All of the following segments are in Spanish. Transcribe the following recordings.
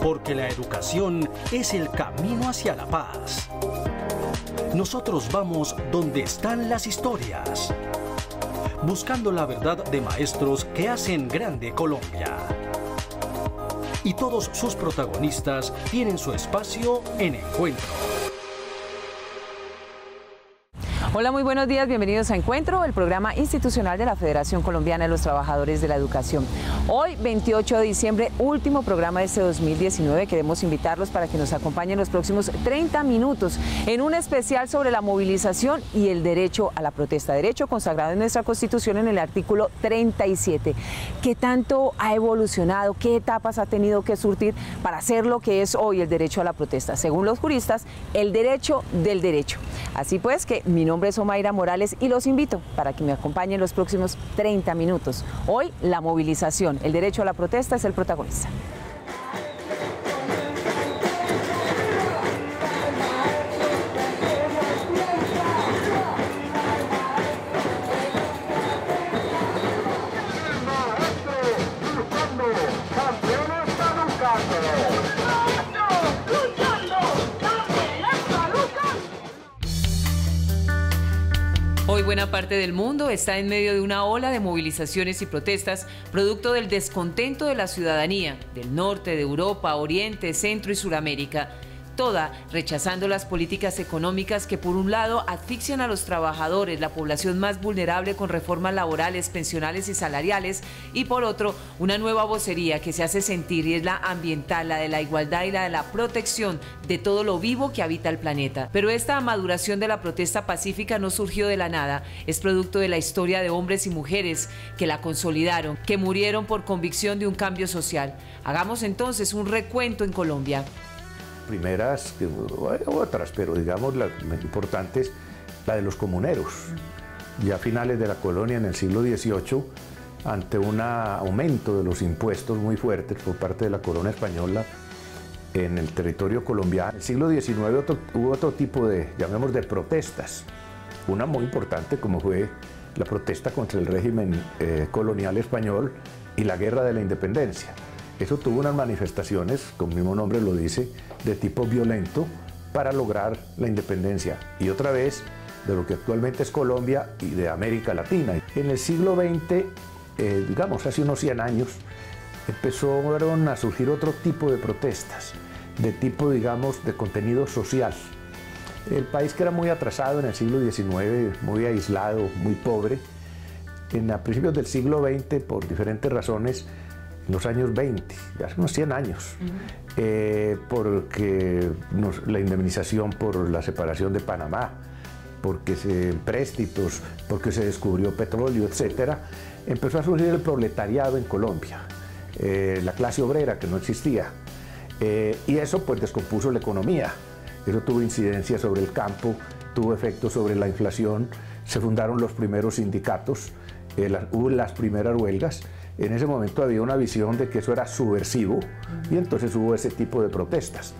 porque la educación es el camino hacia la paz. Nosotros vamos donde están las historias, buscando la verdad de maestros que hacen grande Colombia. Y todos sus protagonistas tienen su espacio en Encuentro. Hola, muy buenos días, bienvenidos a Encuentro, el programa institucional de la Federación Colombiana de los Trabajadores de la Educación. Hoy, 28 de diciembre, último programa de este 2019, queremos invitarlos para que nos acompañen los próximos 30 minutos en un especial sobre la movilización y el derecho a la protesta, derecho consagrado en nuestra Constitución en el artículo 37. ¿Qué tanto ha evolucionado? ¿Qué etapas ha tenido que surtir para hacer lo que es hoy el derecho a la protesta? Según los juristas, el derecho del derecho. Así pues que mi nombre es Omaira Morales y los invito para que me acompañen los próximos 30 minutos. Hoy la movilización, el derecho a la protesta es el protagonista. Hoy buena parte del mundo está en medio de una ola de movilizaciones y protestas producto del descontento de la ciudadanía del norte de Europa, Oriente, Centro y Suramérica, toda rechazando las políticas económicas que por un lado asfixian a los trabajadores, la población más vulnerable con reformas laborales, pensionales y salariales, y por otro una nueva vocería que se hace sentir y es la ambiental, la de la igualdad y la de la protección de todo lo vivo que habita el planeta. Pero esta maduración de la protesta pacífica no surgió de la nada, es producto de la historia de hombres y mujeres que la consolidaron, que murieron por convicción de un cambio social. Hagamos entonces un recuento en Colombia. Primeras, otras, pero digamos la importante es la de los comuneros. Ya a finales de la colonia, en el siglo XVIII, ante un aumento de los impuestos muy fuertes por parte de la corona española en el territorio colombiano, en el siglo XIX hubo otro tipo de, llamemos, de protestas. Una muy importante como fue la protesta contra el régimen colonial español y la guerra de la independencia. Eso tuvo unas manifestaciones, como el mismo nombre lo dice, de tipo violento para lograr la independencia. Y otra vez, de lo que actualmente es Colombia y de América Latina. En el siglo XX, digamos hace unos 100 años, empezaron a surgir otro tipo de protestas, de tipo, digamos, de contenido social. El país, que era muy atrasado en el siglo XIX, muy aislado, muy pobre, a principios del siglo XX, por diferentes razones, en los años 20, ya hace unos 100 años, porque la indemnización por la separación de Panamá, porque empréstitos, porque se descubrió petróleo, etcétera, empezó a surgir el proletariado en Colombia, la clase obrera que no existía, y eso pues descompuso la economía. Eso tuvo incidencia sobre el campo, tuvo efectos sobre la inflación, se fundaron los primeros sindicatos, hubo las primeras huelgas. En ese momento había una visión de que eso era subversivo y entonces hubo ese tipo de protestas.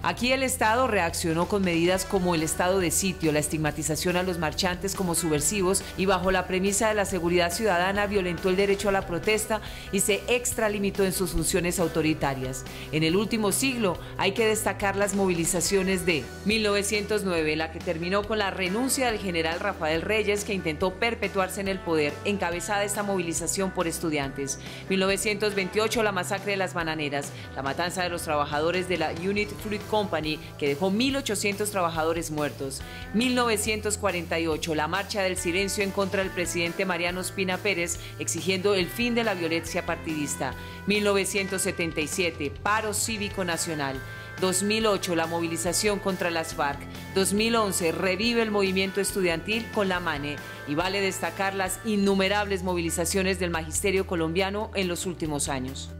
Aquí el Estado reaccionó con medidas como el estado de sitio, la estigmatización a los marchantes como subversivos y bajo la premisa de la seguridad ciudadana violentó el derecho a la protesta y se extralimitó en sus funciones autoritarias. En el último siglo hay que destacar las movilizaciones de 1909, la que terminó con la renuncia del general Rafael Reyes, que intentó perpetuarse en el poder, encabezada esta movilización por estudiantes. 1928, la masacre de las bananeras, la matanza de los trabajadores de la Unit Fruit Company, que dejó 1.800 trabajadores muertos. 1948, la marcha del silencio en contra del presidente Mariano Ospina Pérez, exigiendo el fin de la violencia partidista. 1977, paro cívico nacional. 2008, la movilización contra las FARC. 2011, revive el movimiento estudiantil con la MANE. Y vale destacar las innumerables movilizaciones del magisterio colombiano en los últimos años.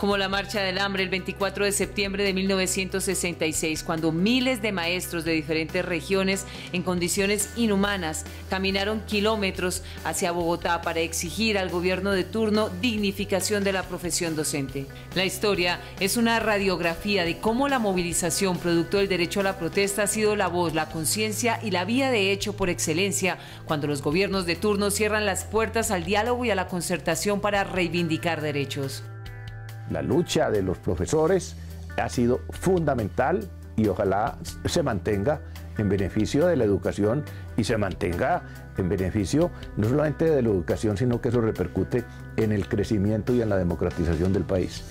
Como la Marcha del Hambre el 24 de septiembre de 1966, cuando miles de maestros de diferentes regiones, en condiciones inhumanas, caminaron kilómetros hacia Bogotá para exigir al gobierno de turno dignificación de la profesión docente. La historia es una radiografía de cómo la movilización producto del derecho a la protesta ha sido la voz, la conciencia y la vía de hecho por excelencia cuando los gobiernos de turno cierran las puertas al diálogo y a la concertación para reivindicar derechos. La lucha de los profesores ha sido fundamental y ojalá se mantenga en beneficio de la educación y se mantenga en beneficio no solamente de la educación, sino que eso repercute en el crecimiento y en la democratización del país.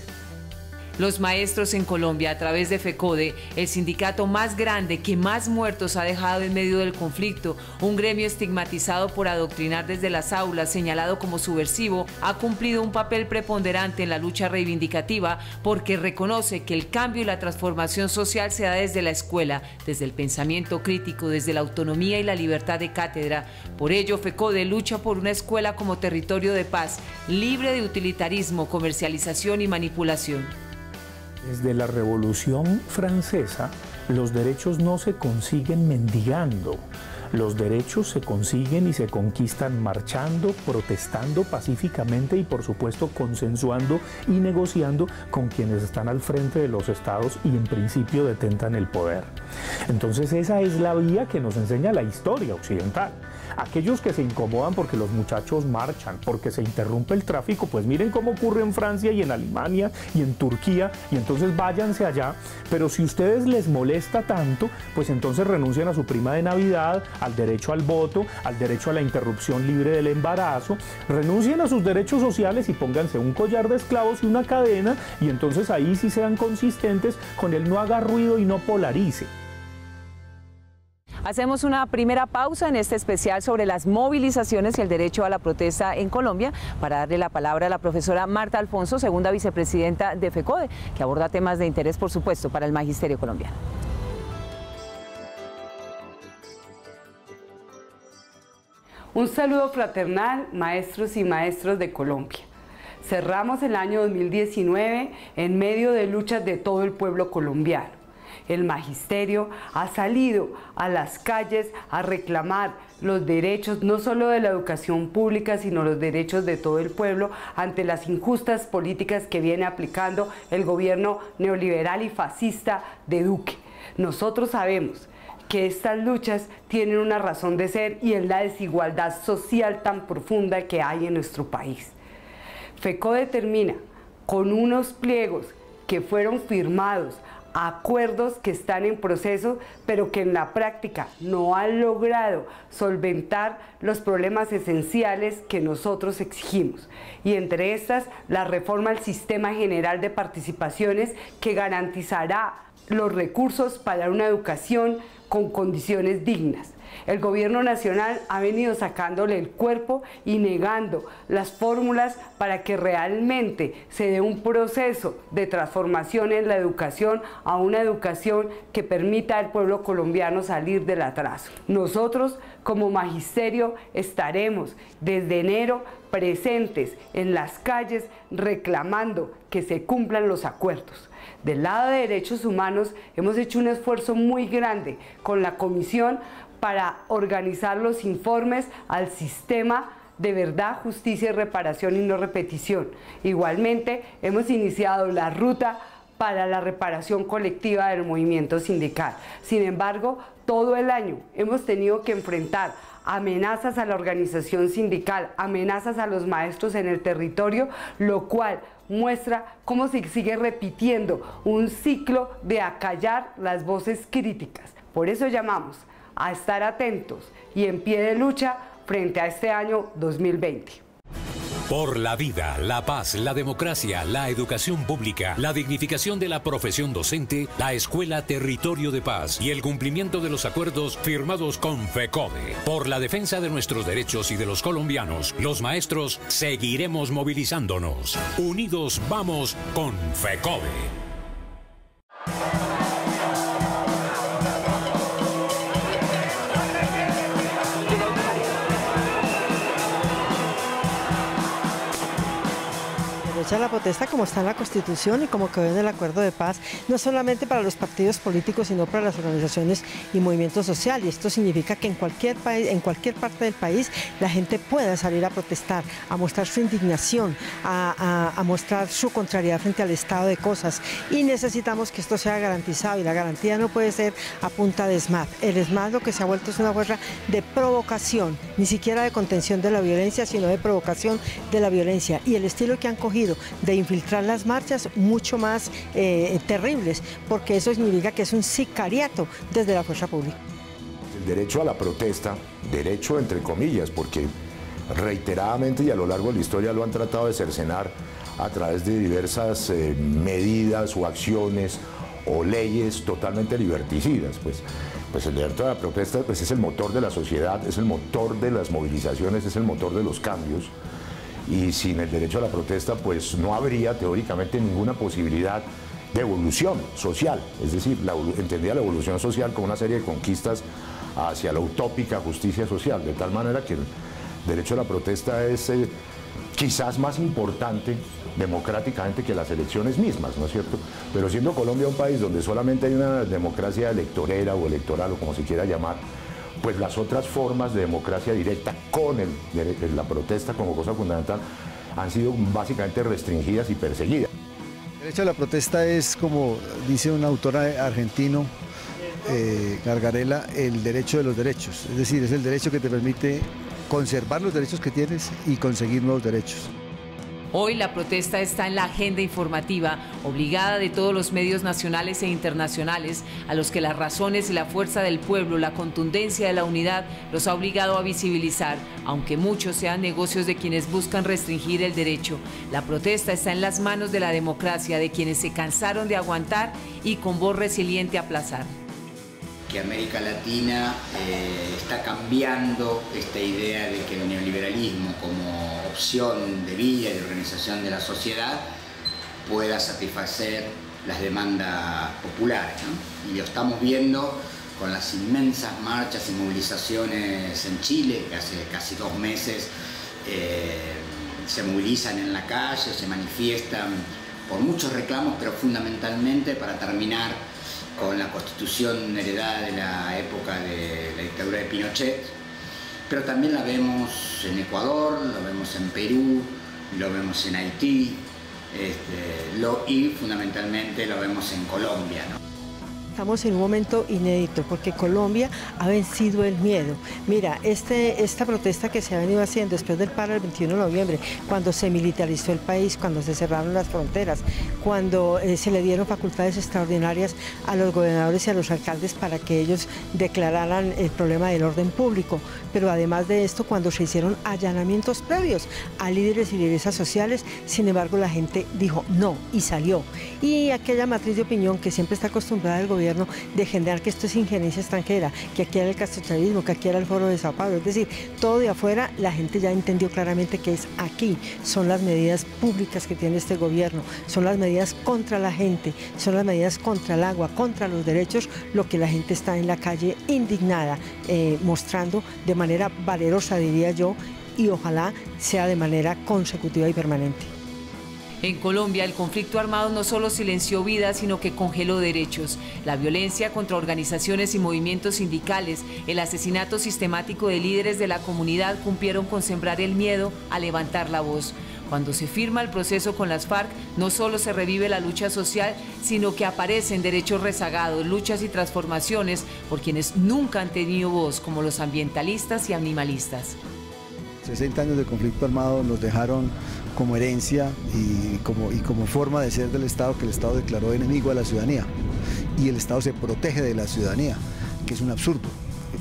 Los maestros en Colombia, a través de FECODE, el sindicato más grande que más muertos ha dejado en medio del conflicto, un gremio estigmatizado por adoctrinar desde las aulas, señalado como subversivo, ha cumplido un papel preponderante en la lucha reivindicativa porque reconoce que el cambio y la transformación social se da desde la escuela, desde el pensamiento crítico, desde la autonomía y la libertad de cátedra. Por ello, FECODE lucha por una escuela como territorio de paz, libre de utilitarismo, comercialización y manipulación. Desde la Revolución Francesa, los derechos no se consiguen mendigando. Los derechos se consiguen y se conquistan marchando, protestando pacíficamente y, por supuesto, consensuando y negociando con quienes están al frente de los estados y, en principio, detentan el poder. Entonces, esa es la vía que nos enseña la historia occidental. Aquellos que se incomodan porque los muchachos marchan, porque se interrumpe el tráfico, pues miren cómo ocurre en Francia y en Alemania y en Turquía, y entonces váyanse allá. Pero si ustedes les molesta tanto, pues entonces renuncian a su prima de Navidad, al derecho al voto, al derecho a la interrupción libre del embarazo, renuncien a sus derechos sociales y pónganse un collar de esclavos y una cadena, y entonces ahí sí sean consistentes con el no haga ruido y no polarice. Hacemos una primera pausa en este especial sobre las movilizaciones y el derecho a la protesta en Colombia para darle la palabra a la profesora Marta Alfonso, segunda vicepresidenta de FECODE, que aborda temas de interés, por supuesto, para el magisterio colombiano. Un saludo fraternal, maestros y maestras de Colombia. Cerramos el año 2019 en medio de luchas de todo el pueblo colombiano. El magisterio ha salido a las calles a reclamar los derechos no solo de la educación pública, sino los derechos de todo el pueblo ante las injustas políticas que viene aplicando el gobierno neoliberal y fascista de Duque. Nosotros sabemos que estas luchas tienen una razón de ser y es la desigualdad social tan profunda que hay en nuestro país. FECODE termina con unos pliegos que fueron firmados, acuerdos que están en proceso, pero que en la práctica no han logrado solventar los problemas esenciales que nosotros exigimos. Y entre estas, la reforma al Sistema General de Participaciones, que garantizará los recursos para una educación con condiciones dignas. El gobierno nacional ha venido sacándole el cuerpo y negando las fórmulas para que realmente se dé un proceso de transformación en la educación a una educación que permita al pueblo colombiano salir del atraso. Nosotros, como magisterio, estaremos desde enero presentes en las calles reclamando que se cumplan los acuerdos. Del lado de derechos humanos hemos hecho un esfuerzo muy grande con la comisión para organizar los informes al sistema de verdad, justicia y reparación y no repetición. Igualmente hemos iniciado la ruta para la reparación colectiva del movimiento sindical. Sin embargo, todo el año hemos tenido que enfrentar amenazas a la organización sindical, amenazas a los maestros en el territorio, lo cual muestra cómo se sigue repitiendo un ciclo de acallar las voces críticas. Por eso llamamos a estar atentos y en pie de lucha frente a este año 2020. Por la vida, la paz, la democracia, la educación pública, la dignificación de la profesión docente, la escuela Territorio de Paz y el cumplimiento de los acuerdos firmados con FECODE. Por la defensa de nuestros derechos y de los colombianos, los maestros seguiremos movilizándonos. Unidos vamos con FECODE. La protesta, como está en la Constitución y como quedó en el acuerdo de paz, no solamente para los partidos políticos, sino para las organizaciones y movimientos sociales. Y esto significa que en cualquier país, en cualquier parte del país, la gente pueda salir a protestar, a mostrar su indignación, a mostrar su contrariedad frente al estado de cosas. Y necesitamos que esto sea garantizado, y la garantía no puede ser a punta de SMAT. El SMAT lo que se ha vuelto es una guerra de provocación, ni siquiera de contención de la violencia, sino de provocación de la violencia. Y el estilo que han cogido sentido de infiltrar las marchas mucho más terribles, porque eso significa que es un sicariato desde la fuerza pública. El derecho a la protesta, derecho entre comillas, porque reiteradamente y a lo largo de la historia lo han tratado de cercenar a través de diversas medidas o acciones o leyes totalmente liberticidas. Pues el derecho a la protesta pues es el motor de la sociedad, es el motor de las movilizaciones, es el motor de los cambios, y sin el derecho a la protesta pues no habría teóricamente ninguna posibilidad de evolución social, es decir, entendía la evolución social como una serie de conquistas hacia la utópica justicia social, de tal manera que el derecho a la protesta es quizás más importante democráticamente que las elecciones mismas, ¿no es cierto? Pero siendo Colombia un país donde solamente hay una democracia electorera o electoral o como se quiera llamar, pues las otras formas de democracia directa con la protesta como cosa fundamental han sido básicamente restringidas y perseguidas. El derecho a la protesta es, como dice un autor argentino, Gargarella, el derecho de los derechos, es decir, es el derecho que te permite conservar los derechos que tienes y conseguir nuevos derechos. Hoy la protesta está en la agenda informativa, obligada de todos los medios nacionales e internacionales, a los que las razones y la fuerza del pueblo, la contundencia de la unidad, los ha obligado a visibilizar, aunque muchos sean negocios de quienes buscan restringir el derecho. La protesta está en las manos de la democracia, de quienes se cansaron de aguantar y con voz resiliente aplazar. Que América Latina está cambiando esta idea de que el neoliberalismo como opción de vida y de organización de la sociedad pueda satisfacer las demandas populares, ¿no? Y lo estamos viendo con las inmensas marchas y movilizaciones en Chile, que hace casi 2 meses se movilizan en la calle, se manifiestan por muchos reclamos, pero fundamentalmente para terminar con la constitución heredada de la época de la dictadura de Pinochet, pero también la vemos en Ecuador, lo vemos en Perú, lo vemos en Haití, y fundamentalmente lo vemos en Colombia, ¿no? Estamos en un momento inédito porque Colombia ha vencido el miedo. Mira, esta protesta que se ha venido haciendo después del paro del 21 de noviembre, cuando se militarizó el país, cuando se cerraron las fronteras, cuando se le dieron facultades extraordinarias a los gobernadores y a los alcaldes para que ellos declararan el problema del orden público. Pero además de esto, cuando se hicieron allanamientos previos a líderes y lideresas sociales, sin embargo la gente dijo no y salió. Y aquella matriz de opinión que siempre está acostumbrada el gobierno de generar que esto es injerencia extranjera, que aquí era el castrochavismo, que aquí era el foro de Sao Paulo, es decir, todo de afuera, la gente ya entendió claramente que es aquí, son las medidas públicas que tiene este gobierno, son las medidas contra la gente, son las medidas contra el agua, contra los derechos, lo que la gente está en la calle indignada, mostrando de manera valerosa, diría yo, y ojalá sea de manera consecutiva y permanente. En Colombia, el conflicto armado no solo silenció vidas, sino que congeló derechos. La violencia contra organizaciones y movimientos sindicales, el asesinato sistemático de líderes de la comunidad cumplieron con sembrar el miedo a levantar la voz. Cuando se firma el proceso con las FARC, no solo se revive la lucha social, sino que aparecen derechos rezagados, luchas y transformaciones por quienes nunca han tenido voz, como los ambientalistas y animalistas. 60 años de conflicto armado nos dejaron como herencia y como forma de ser del Estado, que el Estado declaró enemigo a la ciudadanía y el Estado se protege de la ciudadanía, que es un absurdo.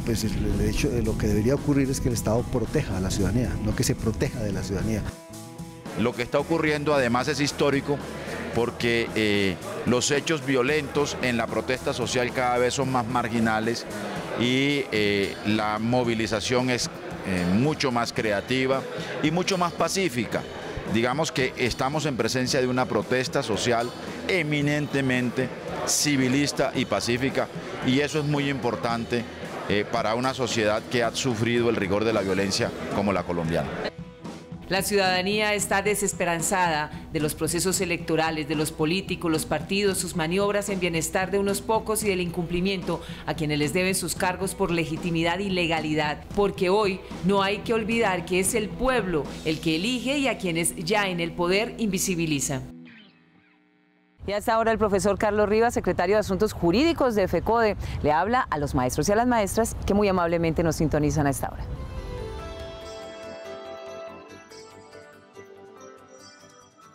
Pues el hecho de lo que debería ocurrir es que el Estado proteja a la ciudadanía, no que se proteja de la ciudadanía. Lo que está ocurriendo además es histórico porque los hechos violentos en la protesta social cada vez son más marginales y la movilización es mucho más creativa y mucho más pacífica. Digamos que estamos en presencia de una protesta social eminentemente civilista y pacífica, y eso es muy importante para una sociedad que ha sufrido el rigor de la violencia como la colombiana. La ciudadanía está desesperanzada de los procesos electorales, de los políticos, los partidos, sus maniobras en bienestar de unos pocos y del incumplimiento a quienes les deben sus cargos por legitimidad y legalidad. Porque hoy no hay que olvidar que es el pueblo el que elige y a quienes ya en el poder invisibiliza. Y hasta ahora el profesor Carlos Rivas, secretario de Asuntos Jurídicos de FECODE, le habla a los maestros y a las maestras que muy amablemente nos sintonizan a esta hora.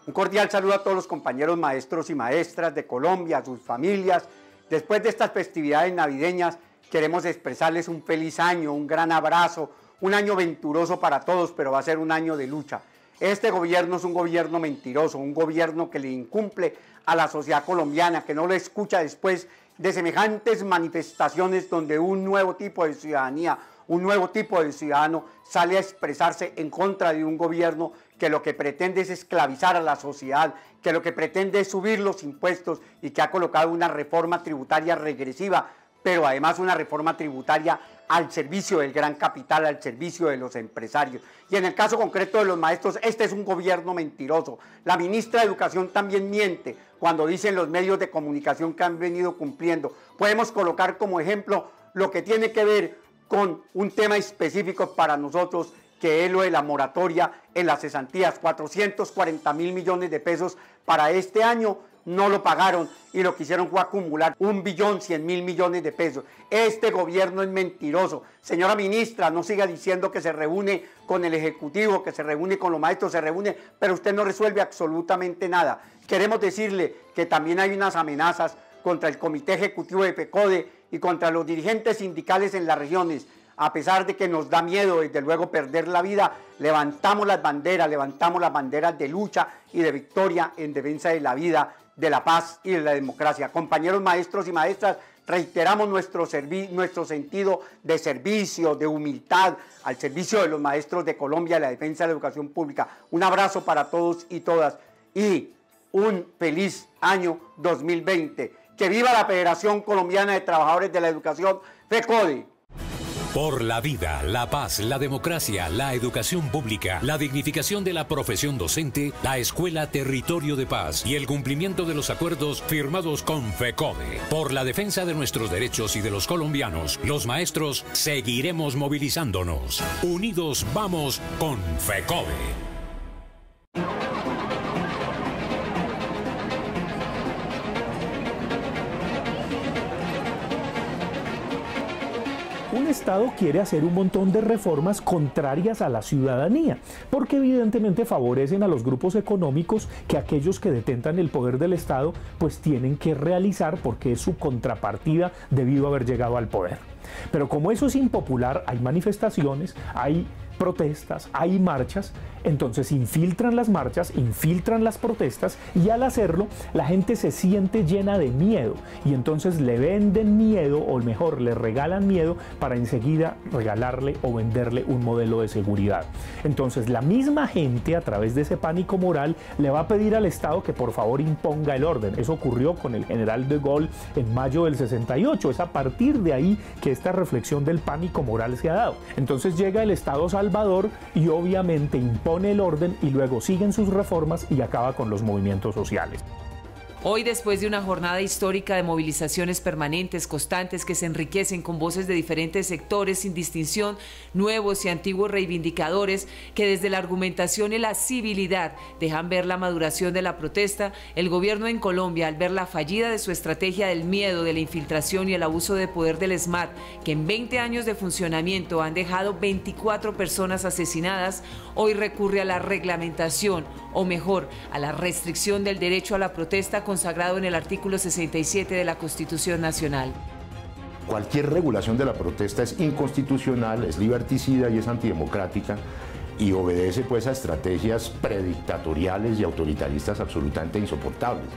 Un cordial saludo a todos los compañeros maestros y maestras de Colombia, a sus familias. Después de estas festividades navideñas, queremos expresarles un feliz año, un gran abrazo, un año venturoso para todos, pero va a ser un año de lucha. Este gobierno es un gobierno mentiroso, un gobierno que le incumple a la sociedad colombiana, que no lo escucha después de semejantes manifestaciones donde un nuevo tipo de ciudadanía, un nuevo tipo de ciudadano sale a expresarse en contra de un gobierno que lo que pretende es esclavizar a la sociedad, que lo que pretende es subir los impuestos y que ha colocado una reforma tributaria regresiva, pero además una reforma tributaria al servicio del gran capital, al servicio de los empresarios. Y en el caso concreto de los maestros, este es un gobierno mentiroso. La ministra de Educación también miente cuando dicen los medios de comunicación que han venido cumpliendo. Podemos colocar como ejemplo lo que tiene que ver con un tema específico para nosotros, que es lo de la moratoria en las cesantías. 440.000 millones de pesos para este año no lo pagaron y lo que hicieron fue acumular 1.100.000 millones de pesos. Este gobierno es mentiroso. Señora ministra, no siga diciendo que se reúne con el Ejecutivo, que se reúne con los maestros, se reúne, pero usted no resuelve absolutamente nada. Queremos decirle que también hay unas amenazas contra el Comité Ejecutivo de FECODE y contra los dirigentes sindicales en las regiones. A pesar de que nos da miedo, desde luego, perder la vida, levantamos las banderas de lucha y de victoria en defensa de la vida, de la paz y de la democracia. Compañeros maestros y maestras, reiteramos nuestro sentido de servicio, de humildad, al servicio de los maestros de Colombia, de la defensa de la educación pública. Un abrazo para todos y todas y un feliz año 2020. ¡Que viva la Federación Colombiana de Trabajadores de la Educación, FECODE! Por la vida, la paz, la democracia, la educación pública, la dignificación de la profesión docente, la Escuela Territorio de Paz y el cumplimiento de los acuerdos firmados con FECODE. Por la defensa de nuestros derechos y de los colombianos, los maestros seguiremos movilizándonos. Unidos vamos con FECODE. Un Estado quiere hacer un montón de reformas contrarias a la ciudadanía, porque evidentemente favorecen a los grupos económicos que aquellos que detentan el poder del Estado pues tienen que realizar porque es su contrapartida debido a haber llegado al poder. Pero como eso es impopular, hay manifestaciones, hay protestas, hay marchas, entonces infiltran las marchas, infiltran las protestas y al hacerlo la gente se siente llena de miedo y entonces le venden miedo o mejor le regalan miedo para enseguida regalarle o venderle un modelo de seguridad. Entonces la misma gente a través de ese pánico moral le va a pedir al Estado que por favor imponga el orden. Eso ocurrió con el general de Gaulle en mayo del 68, es a partir de ahí que esta reflexión del pánico moral se ha dado. Entonces llega el Estado Salvador y obviamente impone el orden y luego siguen sus reformas y acaba con los movimientos sociales. Hoy, después de una jornada histórica de movilizaciones permanentes, constantes, que se enriquecen con voces de diferentes sectores sin distinción, nuevos y antiguos reivindicadores, que desde la argumentación y la civilidad dejan ver la maduración de la protesta, el gobierno en Colombia, al ver la fallida de su estrategia del miedo, de la infiltración y el abuso de poder del ESMAD, que en 20 años de funcionamiento han dejado 24 personas asesinadas, hoy recurre a la reglamentación, o mejor, a la restricción del derecho a la protesta consagrado en el artículo 67 de la Constitución Nacional. Cualquier regulación de la protesta es inconstitucional, es liberticida y es antidemocrática y obedece pues a estrategias predictatoriales y autoritaristas absolutamente insoportables.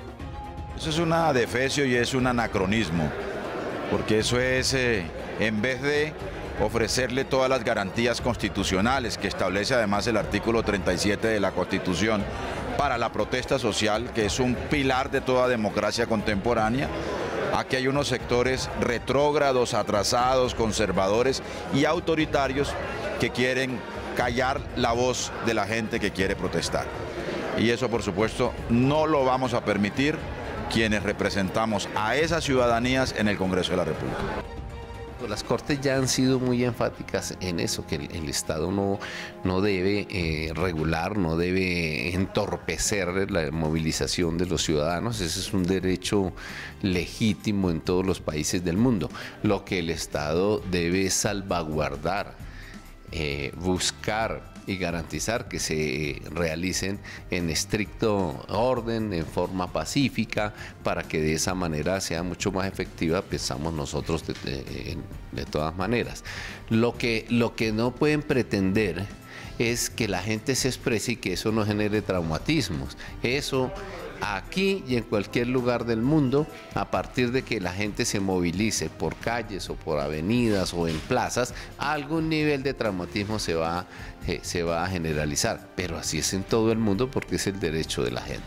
Eso es una defecio y es un anacronismo, porque eso es, en vez de ofrecerle todas las garantías constitucionales que establece además el artículo 37 de la Constitución para la protesta social, que es un pilar de toda democracia contemporánea. Aquí hay unos sectores retrógrados, atrasados, conservadores y autoritarios que quieren callar la voz de la gente que quiere protestar. Y eso, por supuesto, no lo vamos a permitir quienes representamos a esas ciudadanías en el Congreso de la República. Las Cortes ya han sido muy enfáticas en eso, que el Estado no debe regular, no debe entorpecer la movilización de los ciudadanos. Ese es un derecho legítimo en todos los países del mundo. Lo que el Estado debe salvaguardar, buscar y garantizar que se realicen en estricto orden, en forma pacífica, para que de esa manera sea mucho más efectiva, pensamos nosotros de todas maneras. Lo que no pueden pretender es que la gente se exprese y que eso no genere traumatismos. Eso aquí y en cualquier lugar del mundo, a partir de que la gente se movilice por calles o por avenidas o en plazas, algún nivel de traumatismo se va a generalizar. Pero así es en todo el mundo porque es el derecho de la gente.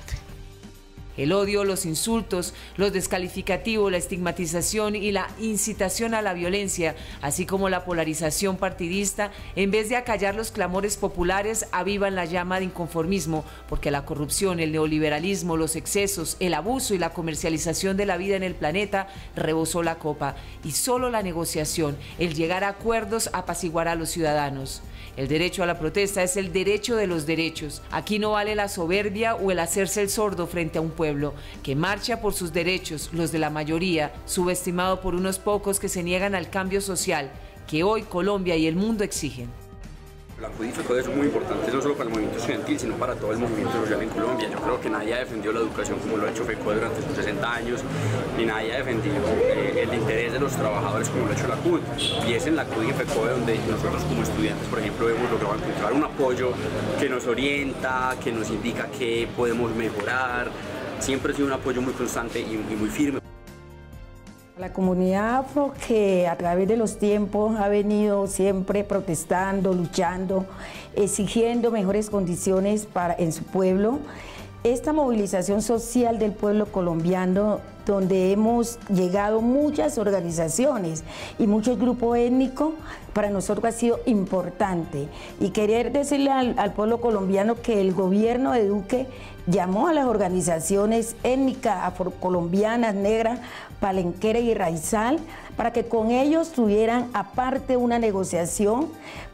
El odio, los insultos, los descalificativos, la estigmatización y la incitación a la violencia, así como la polarización partidista, en vez de acallar los clamores populares, avivan la llama de inconformismo, porque la corrupción, el neoliberalismo, los excesos, el abuso y la comercialización de la vida en el planeta rebosó la copa, y solo la negociación, el llegar a acuerdos, apaciguará a los ciudadanos. El derecho a la protesta es el derecho de los derechos. Aquí no vale la soberbia o el hacerse el sordo frente a un pueblo que marcha por sus derechos, los de la mayoría, subestimado por unos pocos que se niegan al cambio social que hoy Colombia y el mundo exigen. La CUDI FECODE es muy importante no solo para el movimiento estudiantil, sino para todo el movimiento social en Colombia. Yo creo que nadie ha defendido la educación como lo ha hecho FECODE durante sus 60 años, ni nadie ha defendido el interés de los trabajadores como lo ha hecho la CUDI. Y es en la CUDI FECODE donde nosotros como estudiantes, por ejemplo, hemos logrado encontrar un apoyo que nos orienta, que nos indica qué podemos mejorar. Siempre ha sido un apoyo muy constante y muy firme. La comunidad afro, que a través de los tiempos ha venido siempre protestando, luchando, exigiendo mejores condiciones en su pueblo. Esta movilización social del pueblo colombiano, donde hemos llegado muchas organizaciones y muchos grupos étnicos, para nosotros ha sido importante. Y querer decirle al pueblo colombiano que el gobierno de Duque llamó a las organizaciones étnicas afrocolombianas, negras, palenquera y raizal, para que con ellos tuvieran aparte una negociación,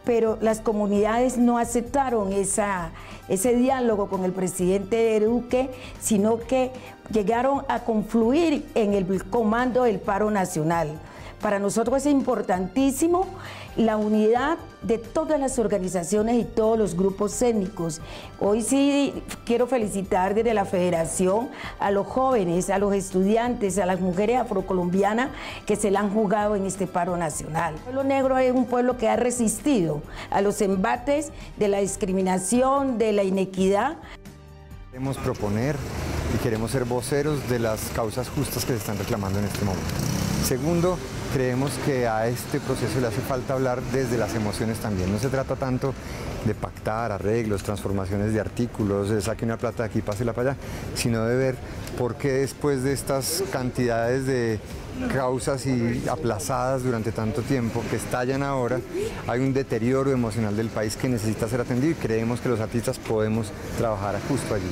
pero las comunidades no aceptaron ese diálogo con el presidente Duque, sino que llegaron a confluir en el comando del paro nacional. Para nosotros es importantísimo la unidad de todas las organizaciones y todos los grupos étnicos. Hoy sí quiero felicitar desde la Federación a los jóvenes, a los estudiantes, a las mujeres afrocolombianas que se la han jugado en este paro nacional. El pueblo negro es un pueblo que ha resistido a los embates de la discriminación, de la inequidad. Queremos proponer y queremos ser voceros de las causas justas que se están reclamando en este momento. Segundo, creemos que a este proceso le hace falta hablar desde las emociones también. No se trata tanto de pactar arreglos, transformaciones de artículos, de saque una plata de aquí, pásela para allá, sino de ver por qué después de estas cantidades de causas y aplazadas durante tanto tiempo que estallan ahora, hay un deterioro emocional del país que necesita ser atendido y creemos que los artistas podemos trabajar justo allí.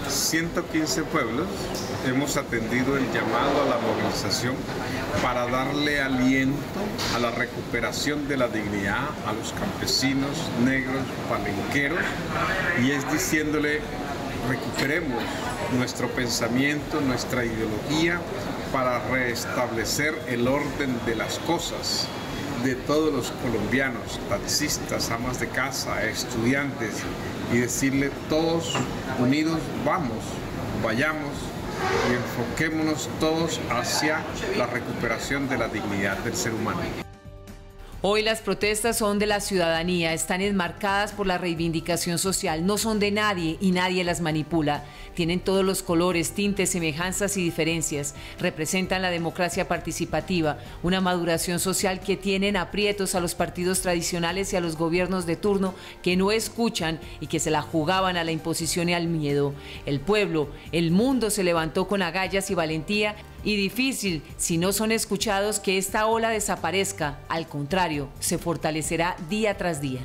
115 pueblos hemos atendido el llamado a la movilización para darle aliento a la recuperación de la dignidad a los campesinos, negros, palenqueros, y es diciéndole: recuperemos nuestro pensamiento, nuestra ideología para restablecer el orden de las cosas de todos los colombianos, taxistas, amas de casa, estudiantes, y decirle todos unidos, vayamos y enfoquémonos todos hacia la recuperación de la dignidad del ser humano. Hoy las protestas son de la ciudadanía, están enmarcadas por la reivindicación social, no son de nadie y nadie las manipula. Tienen todos los colores, tintes, semejanzas y diferencias. Representan la democracia participativa, una maduración social que tienen aprietos a los partidos tradicionales y a los gobiernos de turno que no escuchan y que se la jugaban a la imposición y al miedo. El pueblo, el mundo se levantó con agallas y valentía, y difícil, si no son escuchados, que esta ola desaparezca. Al contrario, se fortalecerá día tras día.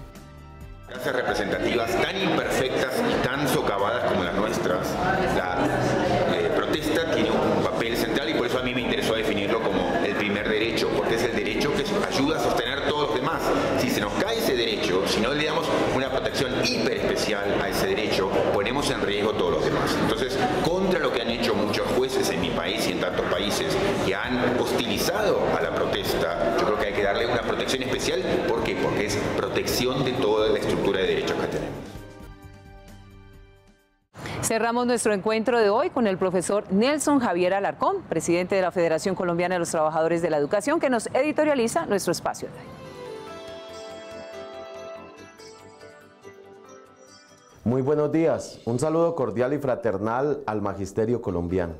Democracias representativas tan imperfectas y tan socavadas como las nuestras, la protesta tiene un papel central, y por eso a mí me interesó definirlo como el primer derecho, porque es el derecho que ayuda a sostener todos los demás. Si se nos cae ese derecho, si no le damos una protección hiper especial a ese derecho, ponemos en riesgo todos los demás. Entonces, contra lo que han hecho muchos jueces en mi país y en tantos países que han hostilizado a la protesta, yo creo que hay que darle una protección protección especial. ¿Por qué? Porque es protección de toda la estructura de derechos que tenemos. Cerramos nuestro encuentro de hoy con el profesor Nelson Javier Alarcón, presidente de la Federación Colombiana de los Trabajadores de la Educación, que nos editorializa nuestro espacio de hoy. Muy buenos días, un saludo cordial y fraternal al magisterio colombiano.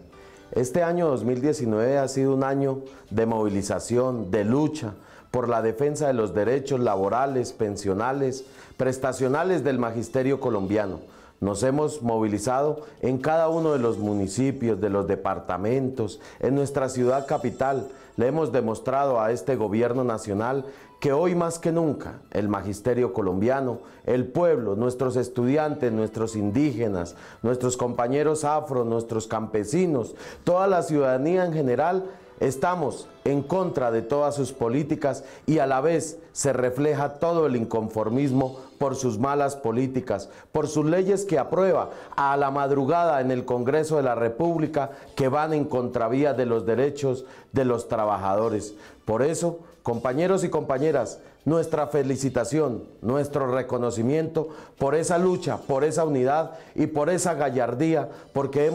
Este año 2019 ha sido un año de movilización, de lucha por la defensa de los derechos laborales, pensionales, prestacionales del magisterio colombiano. Nos hemos movilizado en cada uno de los municipios, de los departamentos, en nuestra ciudad capital. Le hemos demostrado a este gobierno nacional que hoy más que nunca el magisterio colombiano, el pueblo, nuestros estudiantes, nuestros indígenas, nuestros compañeros afro, nuestros campesinos, toda la ciudadanía en general, estamos en contra de todas sus políticas y a la vez se refleja todo el inconformismo por sus malas políticas, por sus leyes que aprueba a la madrugada en el Congreso de la República que van en contravía de los derechos de los trabajadores. Por eso, compañeros y compañeras, nuestra felicitación, nuestro reconocimiento por esa lucha, por esa unidad y por esa gallardía, porque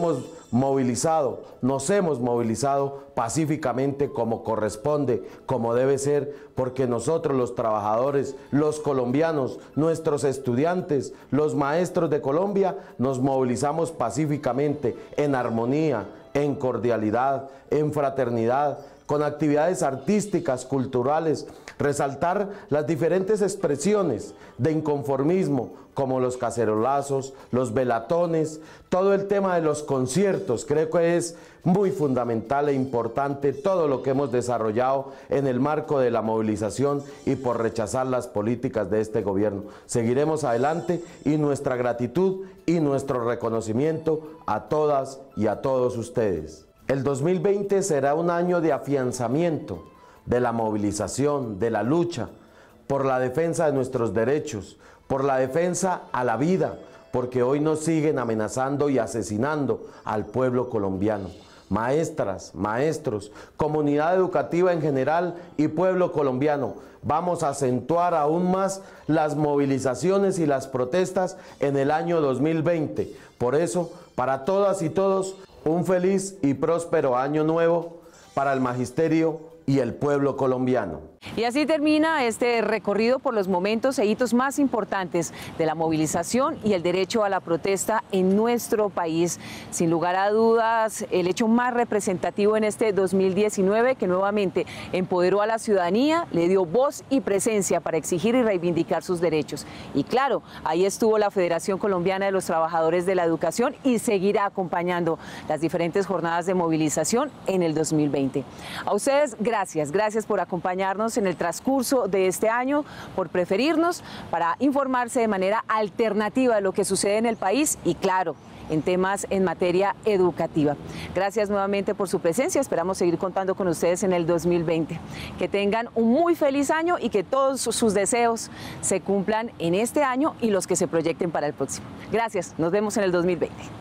nos hemos movilizado pacíficamente como corresponde, como debe ser, porque nosotros los trabajadores, los colombianos, nuestros estudiantes, los maestros de Colombia, nos movilizamos pacíficamente, en armonía, en cordialidad, en fraternidad, con actividades artísticas, culturales, resaltar las diferentes expresiones de inconformismo, como los cacerolazos, los velatones, todo el tema de los conciertos. Creo que es muy fundamental e importante todo lo que hemos desarrollado en el marco de la movilización y por rechazar las políticas de este gobierno. Seguiremos adelante y nuestra gratitud y nuestro reconocimiento a todas y a todos ustedes. El 2020 será un año de afianzamiento, de la movilización, de la lucha por la defensa de nuestros derechos, por la defensa a la vida, porque hoy nos siguen amenazando y asesinando al pueblo colombiano. Maestras, maestros, comunidad educativa en general y pueblo colombiano, vamos a acentuar aún más las movilizaciones y las protestas en el año 2020. Por eso, para todas y todos, un feliz y próspero año nuevo para el magisterio y el pueblo colombiano. Y así termina este recorrido por los momentos e hitos más importantes de la movilización y el derecho a la protesta en nuestro país. Sin lugar a dudas, el hecho más representativo en este 2019, que nuevamente empoderó a la ciudadanía, le dio voz y presencia para exigir y reivindicar sus derechos. Y claro, ahí estuvo la Federación Colombiana de los Trabajadores de la Educación y seguirá acompañando las diferentes jornadas de movilización en el 2020. A ustedes, gracias por acompañarnos en el transcurso de este año, por preferirnos para informarse de manera alternativa de lo que sucede en el país y claro, en temas en materia educativa. Gracias nuevamente por su presencia, esperamos seguir contando con ustedes en el 2020. Que tengan un muy feliz año y que todos sus deseos se cumplan en este año y los que se proyecten para el próximo. Gracias, nos vemos en el 2020.